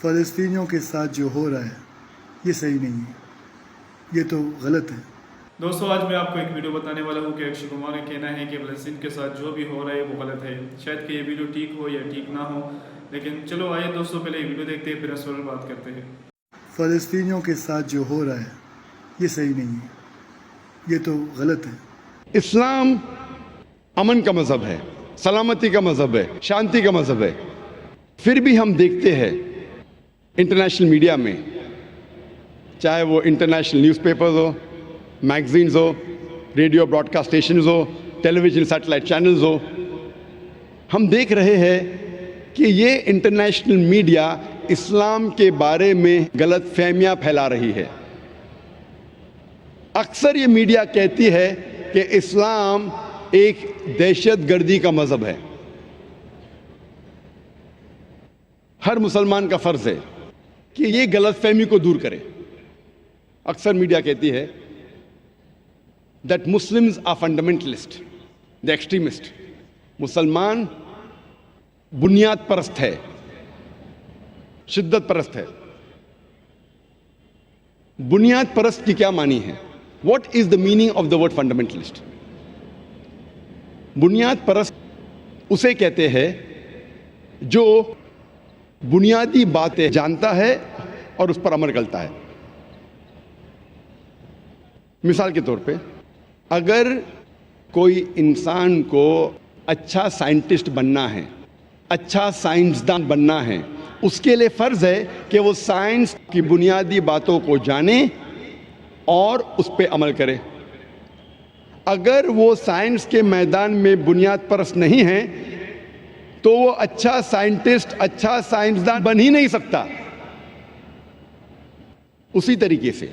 فلسطینیوں کے ساتھ جو ہو رہا ہے یہ صحیح نہیں ہے، یہ تو غلط ہے۔ دوستو آج میں آپ کو ایک ویڈیو بتانے والا ہوں کہ اکشے کمار کا کہنا ہے کہ فلسطین کے ساتھ جو بھی ہو رہا ہے وہ غلط ہے۔ شاید کہ یہ ویڈیو ٹھیک ہو یا ٹھیک نہ ہو، لیکن چلو آئیے دوستو پہلے یہ ویڈیو دیکھتے ہیں پھر اس پر بات کرتے ہیں۔ فلسطینیوں کے ساتھ جو ہو رہا ہے یہ صحیح نہیں ہے، یہ تو غلط ہے۔ اسلام امن کا مذہب ہے، سلامتی کا مذہب ہے، شانتی کا مذہب ہے۔ پھر بھی ہم دیکھتے ہیں انٹرنیشنل میڈیا میں، چاہے وہ انٹرنیشنل نیوز پیپرز ہو، میگزینز ہو، ریڈیو براڈ کاسٹ اسٹیشنز ہو، ٹیلی ویژن سیٹلائٹ چینلز ہو، ہم دیکھ رہے ہیں کہ یہ انٹرنیشنل میڈیا اسلام کے بارے میں غلط فہمیاں پھیلا رہی ہے۔ اکثر یہ میڈیا کہتی ہے کہ اسلام ایک دہشت گردی کا مذہب ہے۔ ہر مسلمان کا فرض ہے کہ یہ غلط فہمی کو دور کرے۔ اکثر میڈیا کہتی ہے that Muslims are fundamentalist, the extremist. مسلمان بنیاد پرست ہے، شدت پرست ہے۔ بنیاد پرست کی کیا معنی ہے؟ What is the meaning of the word fundamentalist? بنیاد پرست اسے کہتے ہیں جو بنیادی باتیں جانتا ہے اور اس پر عمل کرتا ہے۔ مثال کے طور پہ اگر کوئی انسان کو اچھا سائنٹسٹ بننا ہے، اچھا سائنسدان بننا ہے، اس کے لیے فرض ہے کہ وہ سائنس کی بنیادی باتوں کو جانے اور اس پہ عمل کرے۔ اگر وہ سائنس کے میدان میں بنیاد پرست نہیں ہے تو وہ اچھا سائنٹسٹ، اچھا سائنسدان بن ہی نہیں سکتا۔ اسی طریقے سے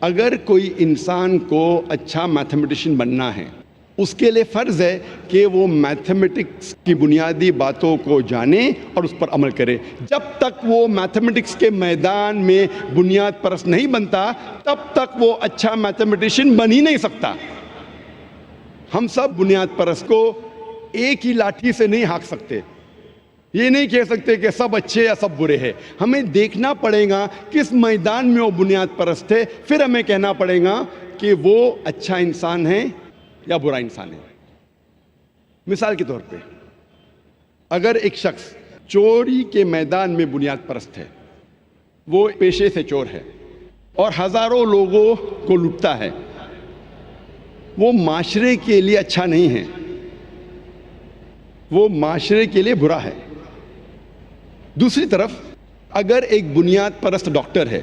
اگر کوئی انسان کو اچھا میتھمیٹیشین بننا ہے، اس کے لیے فرض ہے کہ وہ میتھمیٹکس کی بنیادی باتوں کو جانے اور اس پر عمل کرے۔ جب تک وہ میتھمیٹکس کے میدان میں بنیاد پرست نہیں بنتا تب تک وہ اچھا میتھمیٹیشین بن ہی نہیں سکتا۔ ہم سب بنیاد پرست کو ایک ہی لاٹھی سے نہیں ہانک سکتے۔ یہ نہیں کہہ سکتے کہ سب اچھے یا سب برے ہیں۔ ہمیں دیکھنا پڑے گا کس میدان میں وہ بنیاد پرست ہے، پھر ہمیں کہنا پڑے گا کہ وہ اچھا انسان ہے یا برا انسان ہے۔ مثال کے طور پہ اگر ایک شخص چوری کے میدان میں بنیاد پرست ہے، وہ پیشے سے چور ہے اور ہزاروں لوگوں کو لوٹتا ہے، وہ معاشرے کے لیے اچھا نہیں ہے، وہ معاشرے کے لیے برا ہے۔ دوسری طرف اگر ایک بنیاد پرست ڈاکٹر ہے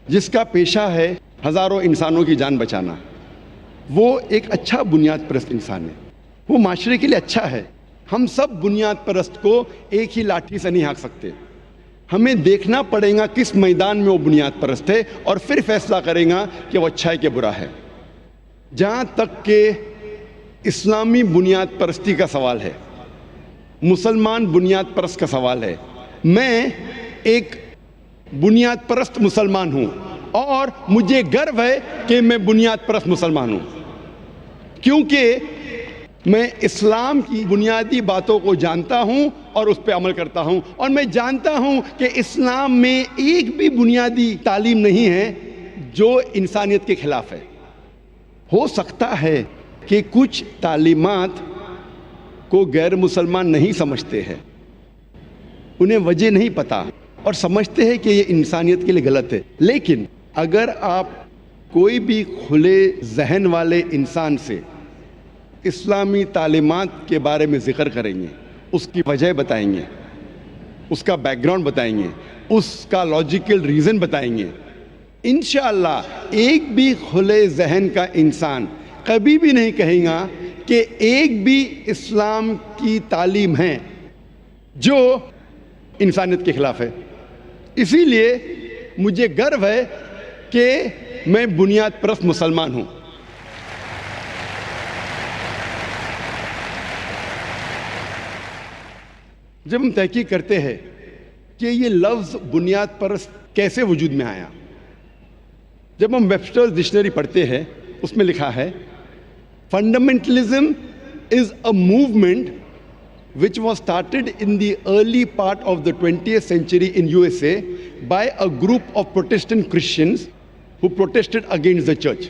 جس کا پیشہ ہے ہزاروں انسانوں کی جان بچانا، وہ ایک اچھا بنیاد پرست انسان ہے، وہ معاشرے کے لیے اچھا ہے۔ ہم سب بنیاد پرست کو ایک ہی لاٹھی سے نہیں ہانک سکتے۔ ہمیں دیکھنا پڑے گا کس میدان میں وہ بنیاد پرست ہے اور پھر فیصلہ کریں گا کہ وہ اچھا ہے کہ برا ہے۔ جہاں تک کہ اسلامی بنیاد پرستی کا سوال ہے، مسلمان بنیاد پرست کا سوال ہے، میں ایک بنیاد پرست مسلمان ہوں اور مجھے گرو ہے کہ میں بنیاد پرست مسلمان ہوں، کیونکہ میں اسلام کی بنیادی باتوں کو جانتا ہوں اور اس پہ عمل کرتا ہوں، اور میں جانتا ہوں کہ اسلام میں ایک بھی بنیادی تعلیم نہیں ہے جو انسانیت کے خلاف ہے۔ ہو سکتا ہے کہ کچھ تعلیمات کو غیر مسلمان نہیں سمجھتے ہیں، انہیں وجہ نہیں پتہ اور سمجھتے ہیں کہ یہ انسانیت کے لیے غلط ہے، لیکن اگر آپ کوئی بھی کھلے ذہن والے انسان سے اسلامی تعلیمات کے بارے میں ذکر کریں گے، اس کی وجہ بتائیں گے، اس کا بیک گراؤنڈ بتائیں گے، اس کا لاجیکل ریزن بتائیں گے، انشاءاللہ ایک بھی کھلے ذہن کا انسان کبھی بھی نہیں کہے گا کہ ایک بھی اسلام کی تعلیم ہے جو انسانیت کے خلاف ہے۔ اسی لیے مجھے گرو ہے کہ میں بنیاد پرست مسلمان ہوں۔ جب ہم تحقیق کرتے ہیں کہ یہ لفظ بنیاد پرست کیسے وجود میں آیا، جب ہم ویبسٹرز ڈکشنری پڑھتے ہیں اس میں لکھا ہے fundamentalism is a movement which was started in the early part of the 20th century in USA by a group of Protestant Christians who protested against the church.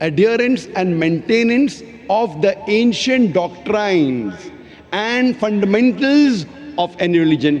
adherence and maintenance of the ancient doctrines and fundamentals of any religion.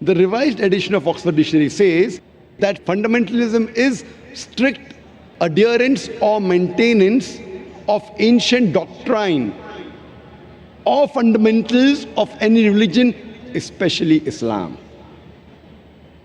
The revised edition of Oxford Dictionary says that fundamentalism is strict adherence or maintenance of ancient doctrine or fundamentals of any religion, especially Islam.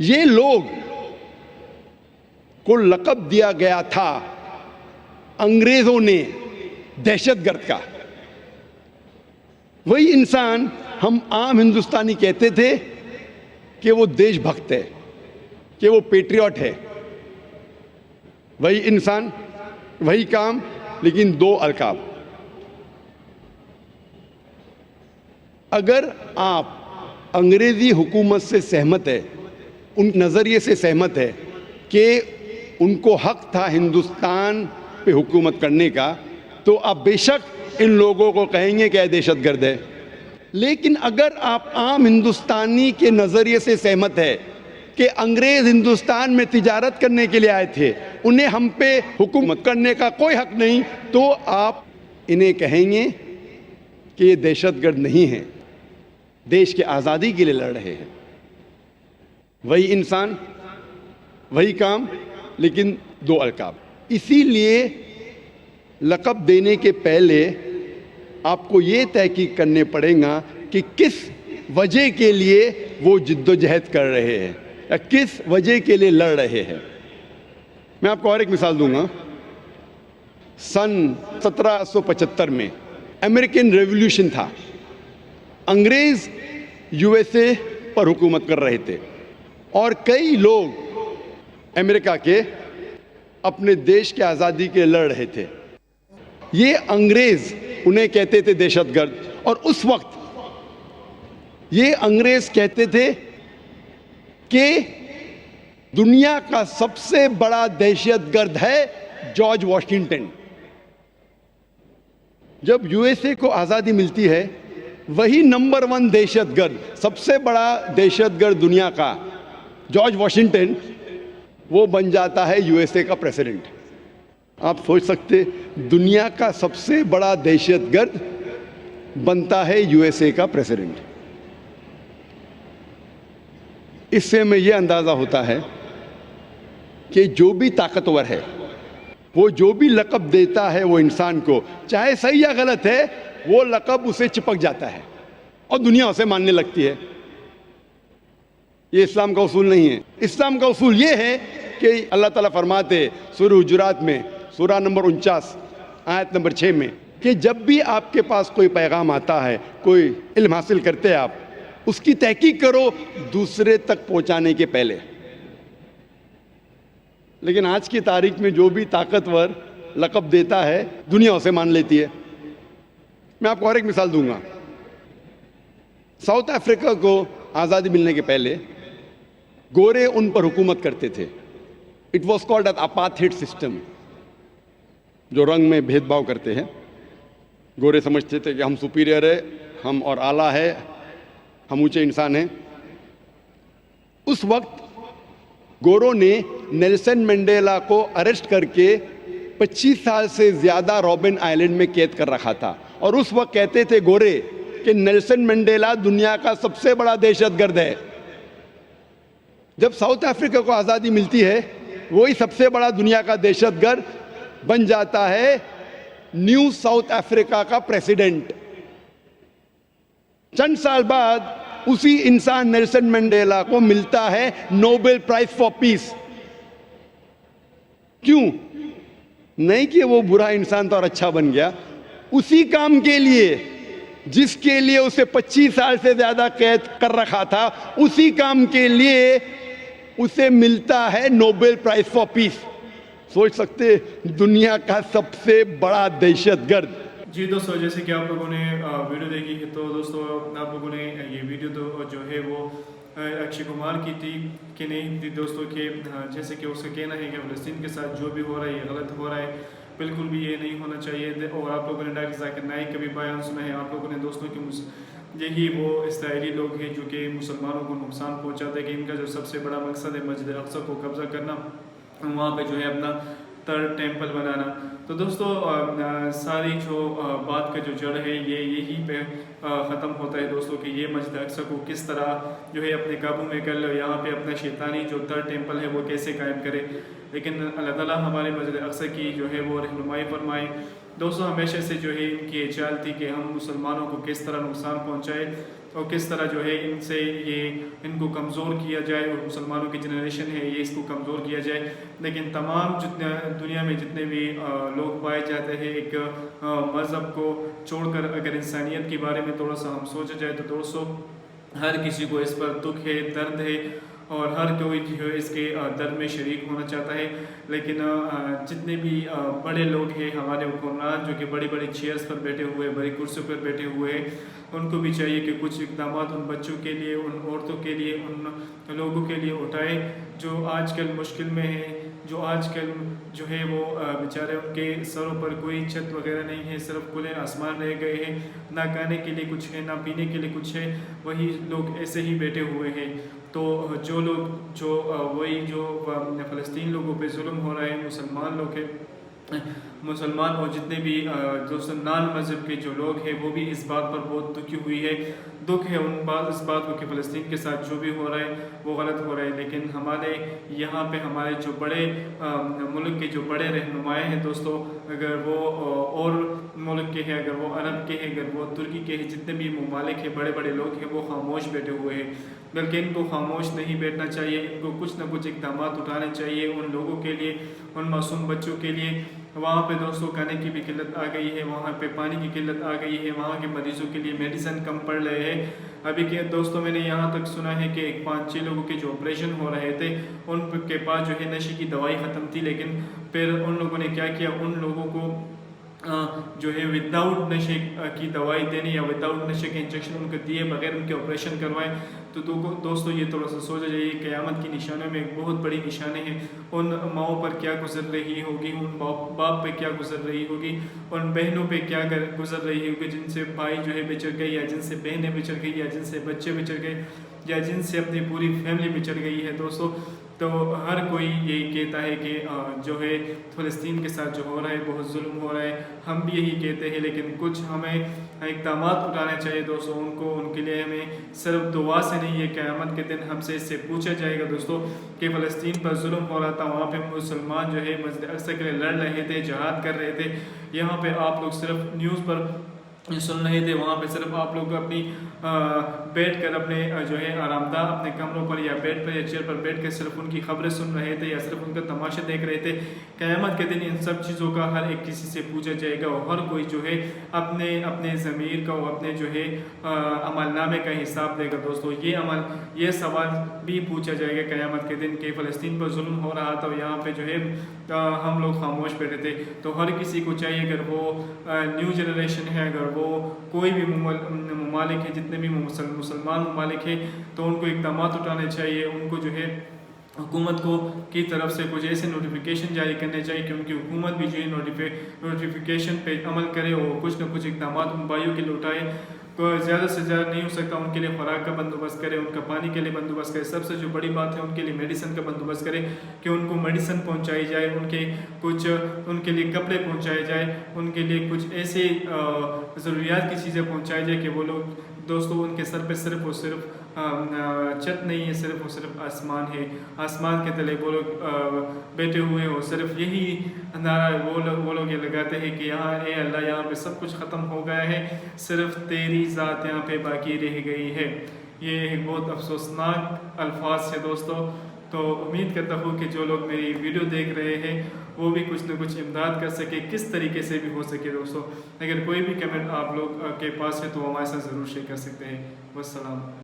یہ لوگ کو لقب دیا گیا تھا انگریزوں نے دہشت گرد کا. وہی انسان ہم عام ہندوستانی کہتے تھے کہ وہ دیش بھکت ہے, کہ وہ پیٹریوٹ ہے. وہی انسان, وہی کام, لیکن دو القاب. اگر آپ انگریزی حکومت سے سہمت ہے, ان نظریے سے سہمت ہے کہ ان کو حق تھا ہندوستان پہ حکومت کرنے کا, تو آپ بے شک ان لوگوں کو کہیں گے کہ یہ دہشت گرد ہے. لیکن اگر آپ عام ہندوستانی کے نظریے سے سہمت ہے کہ انگریز ہندوستان میں تجارت کرنے کے لیے آئے تھے, انہیں ہم پہ حکومت کرنے کا کوئی حق نہیں, تو آپ انہیں کہیں گے کہ یہ دہشت گرد نہیں ہیں, دیش کے آزادی کے لیے لڑ رہے ہیں. وہی انسان, وہی کام, لیکن دو القاب. اسی لیے لقب دینے کے پہلے آپ کو یہ تحقیق کرنے پڑے گا کہ کس وجہ کے لیے وہ جد و جہد کر رہے ہیں یا کس وجہ کے لیے لڑ رہے ہیں. میں آپ کو اور ایک مثال دوں گا. سن 1775 میں امریکن ریولیوشن تھا. انگریز یو ایس اے پر حکومت کر رہے تھے اور کئی لوگ امریکہ کے اپنے دیش کی آزادی کے لیے لڑ رہے تھے. یہ انگریز انہیں کہتے تھے دہشت گرد, اور اس وقت یہ انگریز کہتے تھے کہ دنیا کا سب سے بڑا دہشت گرد ہے جارج واشنگٹن. جب یو ایس اے کو آزادی ملتی ہے, وہی نمبر 1 دہشت گرد, سب سے بڑا دہشت گرد دنیا کا جارج واشنگٹن, وہ بن جاتا ہے یو ایس اے کا پریزیڈنٹ. آپ سوچ سکتے, دنیا کا سب سے بڑا دہشت گرد بنتا ہے یو ایس اے کا پریزیڈنٹ. اس سے ہمیں یہ اندازہ ہوتا ہے کہ جو بھی طاقتور ہے, وہ جو بھی لقب دیتا ہے وہ انسان کو, چاہے صحیح یا غلط ہے, وہ لقب اسے چپک جاتا ہے اور دنیا اسے ماننے لگتی ہے. یہ اسلام کا اصول نہیں ہے. اسلام کا اصول یہ ہے کہ اللہ تعالیٰ فرماتے سورہ حجرات میں, سورہ نمبر 49 آیت نمبر 6 میں, کہ جب بھی آپ کے پاس کوئی پیغام آتا ہے, کوئی علم حاصل کرتے ہیں آپ, اس کی تحقیق کرو دوسرے تک پہنچانے کے پہلے. لیکن آج کی تاریخ میں جو بھی طاقتور لقب دیتا ہے, دنیا اسے مان لیتی ہے. میں آپ کو اور ایک مثال دوں گا. ساؤتھ افریقہ کو آزادی ملنے کے پہلے گورے ان پر حکومت کرتے تھے. It was called as apartheid system, جو رنگ میں بھید بھاؤ کرتے ہیں. گورے سمجھتے تھے کہ ہم سپیریئر ہے, ہم اور اعلیٰ ہے, ہم اونچے انسان ہیں. اس وقت گوروں نے نیلسن منڈیلا کو اریسٹ کر کے 25 سال سے زیادہ رابن آئلینڈ میں قید کر رکھا تھا, اور اس وقت کہتے تھے گورے کہ نیلسن منڈیلا دنیا کا سب سے بڑا دہشت گرد ہے. جب ساؤتھ افریقہ کو آزادی ملتی ہے, وہی سب سے بڑا دنیا کا دہشت گرد بن جاتا ہے نیو ساؤتھ افریقہ کا پریزیڈنٹ. چند سال بعد اسی انسان نیلسن منڈیلا کو ملتا ہے نوبل پرائز فار پیس. کیوں؟ نہیں کہ وہ برا انسان تھا اور اچھا بن گیا, اسی کام کے لیے جس کے لیے اسے 25 سال سے زیادہ قید کر رکھا تھا, اسی کام کے لیے اسے ملتا ہے نوبل پرائز فار پیس. سوچ سکتے, دنیا کا سب سے بڑا دہشت گرد. جی دوستو, جیسے کہ آپ لوگوں نے ویڈیو دیکھی ہے, تو دوستو آپ لوگوں نے یہ ویڈیو جو ہے وہ اکشے کمار کی تھی کہ نہیں تھی دوستو, کہ جیسے کہ اس کا کہنا ہے کہ فلسطین کے ساتھ جو بھی ہو رہا ہے یہ غلط ہو رہا ہے, بالکل بھی یہ نہیں ہونا چاہیے. اور آپ لوگوں نے ڈاکٹر ذاکر نائک کا بھی بیان سنا ہے. آپ لوگوں نے دوستوں کہ یہی وہ اسرائیلی لوگ ہیں جو کہ مسلمانوں کو نقصان پہنچاتے ہیں, کہ ان کا جو سب سے بڑا مقصد ہے مسجد اقصی کو قبضہ کرنا, وہاں پہ جو ہے اپنا تھرڈ ٹیمپل بنانا. تو دوستو ساری جو بات کا جو جڑ ہے یہ یہی پہ ختم ہوتا ہے دوستو, کہ یہ مسجد اقصی کو کس طرح جو ہے اپنے قابو میں کر لو, یہاں پہ اپنا شیطانی جو تھرڈ ٹیمپل ہے وہ کیسے قائم کرے. لیکن اللہ تعالیٰ ہمارے مسجد اقصی کی جو ہے وہ رہنمائی فرمائے. دوستو ہمیشہ سے جو ہے ان کی چال تھی کہ ہم مسلمانوں کو کس طرح نقصان پہنچائے, اور کس طرح جو ہے ان کو کمزور کیا جائے، اور مسلمانوں کی جنریشن ہے یہ اس کو کمزور کیا جائے۔ لیکن تمام جتنے دنیا میں جتنے بھی لوگ پائے جاتے ہیں، ایک مذہب کو چھوڑ کر اگر انسانیت کے بارے میں تھوڑا سا ہم سوچا جائے تو دوستوں ہر کسی کو اس پر دکھ ہے، درد ہے، اور ہر کوئی جو ہے اس کے درد میں شریک ہونا چاہتا ہے۔ لیکن جتنے بھی بڑے لوگ ہیں ہمارے حکمران جو کہ بڑی بڑی چیئرز پر بیٹھے ہوئے، بڑی کرسیوں پر بیٹھے ہوئے ہیں، ان کو بھی چاہیے کہ کچھ اقدامات ان بچوں کے لیے، ان عورتوں کے لیے، ان لوگوں کے لیے اٹھائے جو آج کل مشکل میں ہیں، جو آج کل جو ہے وہ بیچارے ان کے سروں پر کوئی چھت وغیرہ نہیں ہے، صرف کھلے آسمان رہ گئے ہیں، نہ کھانے کے لیے کچھ ہے، نہ پینے کے لیے کچھ ہے، وہی لوگ ایسے ہی بیٹھے ہوئے ہیں۔ تو وہی جو فلسطین لوگوں پہ ظلم ہو رہا ہے، مسلمان لوگ ہیں، مسلمان اور جتنے بھی دوستوں نان مذہب کے جو لوگ ہیں وہ بھی اس بات پر بہت دکھی ہوئی ہے، دکھ ہے اس بات کو کہ فلسطین کے ساتھ جو بھی ہو رہا ہے وہ غلط ہو رہا ہے۔ لیکن ہمارے یہاں پہ ہمارے جو بڑے ملک کے جو بڑے رہنمائے ہیں دوستوں، اگر وہ اور ملک کے ہیں، اگر وہ عرب کے ہیں، اگر وہ ترکی کے ہیں، جتنے بھی ممالک ہیں، بڑے بڑے لوگ ہیں، وہ خاموش بیٹھے ہوئے ہیں۔ بلکہ ان کو خاموش نہیں بیٹھنا چاہیے، ان کو کچھ نہ کچھ اقدامات اٹھانے چاہیے ان لوگوں کے لیے، ان معصوم بچوں کے لیے۔ وہاں پہ دوستوں کھانے کی بھی قلت آ گئی ہے، وہاں پہ پانی کی قلت آ گئی ہے، وہاں کے مریضوں کے لیے میڈیسن کم پڑ رہے ہیں۔ ابھی کے دوستوں میں نے یہاں تک سنا ہے کہ 5-6 لوگوں کے جو آپریشن ہو رہے تھے ان کے پاس جو ہے نشے کی دوائی ختم تھی، لیکن پھر ان لوگوں نے کیا کیا، ان لوگوں کو جو ہے وداؤٹ نشے کی دوائی دینے یا وداؤٹ نشے کے انجیکشن ان کو دیے بغیر ان کے آپریشن کروائے۔ تو دوستوں یہ تھوڑا سا سوچا جائے، قیامت کی نشانوں میں ایک بہت بڑی نشانی ہے، ان ماؤں پر کیا گزر رہی ہوگی، ان باپ پہ کیا گزر رہی ہوگی، ان بہنوں پہ کیا گزر رہی ہوگی جن سے بھائی جو ہے بچڑ گئی، یا جن سے بہنیں بچڑ گئی، یا جن سے بچے بچڑ گئے، یا جن سے اپنی پوری فیملی بچڑ گئی ہے دوستوں۔ تو ہر کوئی یہی کہتا ہے کہ جو ہے فلسطین کے ساتھ جو ہو رہا ہے بہت ظلم ہو رہا ہے، ہم بھی یہی کہتے ہیں، لیکن کچھ ہمیں اقدامات اٹھانے چاہیے دوستوں۔ ان کے لیے ہمیں صرف دعا سے نہیں ہے، قیامت کے دن ہم سے اس سے پوچھا جائے گا دوستوں کہ فلسطین پر ظلم ہو رہا تھا، وہاں پہ مسلمان جو ہے مسجد اقصی کے لیے لڑ رہے تھے، جہاد کر رہے تھے، یہاں پہ آپ لوگ صرف نیوز پر سن رہے تھے، وہاں پہ صرف آپ لوگ اپنی بیٹھ کر اپنے جو ہے آرام دہ اپنے کمروں پر یا بیڈ پر یا چیئر پر بیٹھ کر صرف ان کی خبریں سن رہے تھے، یا صرف ان کا تماشا دیکھ رہے تھے۔ قیامت کے دن ان سب چیزوں کا ہر ایک کسی سے پوچھا جائے گا، اور ہر کوئی جو ہے اپنے ضمیر کا اور اپنے جو ہے عمل نامے کا حساب دے گا دوستوں۔ یہ سوال بھی پوچھا جائے گا قیامت کے دن کہ فلسطین پر ظلم ہو رہا تھا، یہاں پہ جو ہے ہم لوگ خاموش بیٹھے تھے۔ تو ہر کسی کو چاہیے، اگر وہ نیو جنریشن ہے، اگر وہ کوئی بھی ممالک ہے، جتنے بھی مسلمان ممالک ہیں، تو ان کو اقدامات اٹھانے چاہیے، ان کو جو ہے حکومت کی طرف سے کچھ ایسے نوٹیفیکیشن جاری کرنے چاہیے کہ ان کی حکومت بھی جو ہے نوٹیفیکیشن پہ عمل کرے اور کچھ نہ کچھ اقدامات ان بھائیوں کے لیے اٹھائے۔ زیادہ سے زیادہ نہیں ہو سکتا ان کے لیے خوراک کا بندوبست کرے، ان کا پانی کے لیے بندوبست کرے، سب سے جو بڑی بات ہے ان کے لیے میڈیسن کا بندوبست کرے کہ ان کو میڈیسن پہنچائی جائے، ان کے لیے کپڑے پہنچائے جائے، ان کے لیے کچھ ایسے ضروریات کی چیزیں پہنچائی جائے کہ وہ لوگ دوستوں ان کے سر پہ صرف اور صرف چھت نہیں ہے، صرف اور صرف آسمان ہے، آسمان کے تلے وہ لوگ بیٹھے ہوئے ہو، صرف یہی نعرہ وہ لوگ یہ لگاتے ہیں کہ یہاں اے اللہ یہاں پہ سب کچھ ختم ہو گیا ہے، صرف تیری ذات یہاں پہ باقی رہ گئی ہے۔ یہ ایک بہت افسوسناک الفاظ ہے دوستوں۔ تو امید کرتا ہوں کہ جو لوگ میری ویڈیو دیکھ رہے ہیں وہ بھی کچھ نہ کچھ امداد کر سکے، کس طریقے سے بھی ہو سکے دوستوں۔ اگر کوئی بھی کمنٹ آپ لوگ کے پاس ہے تو ہمارے ساتھ ضرور شیئر کر سکتے ہیں۔ والسلام۔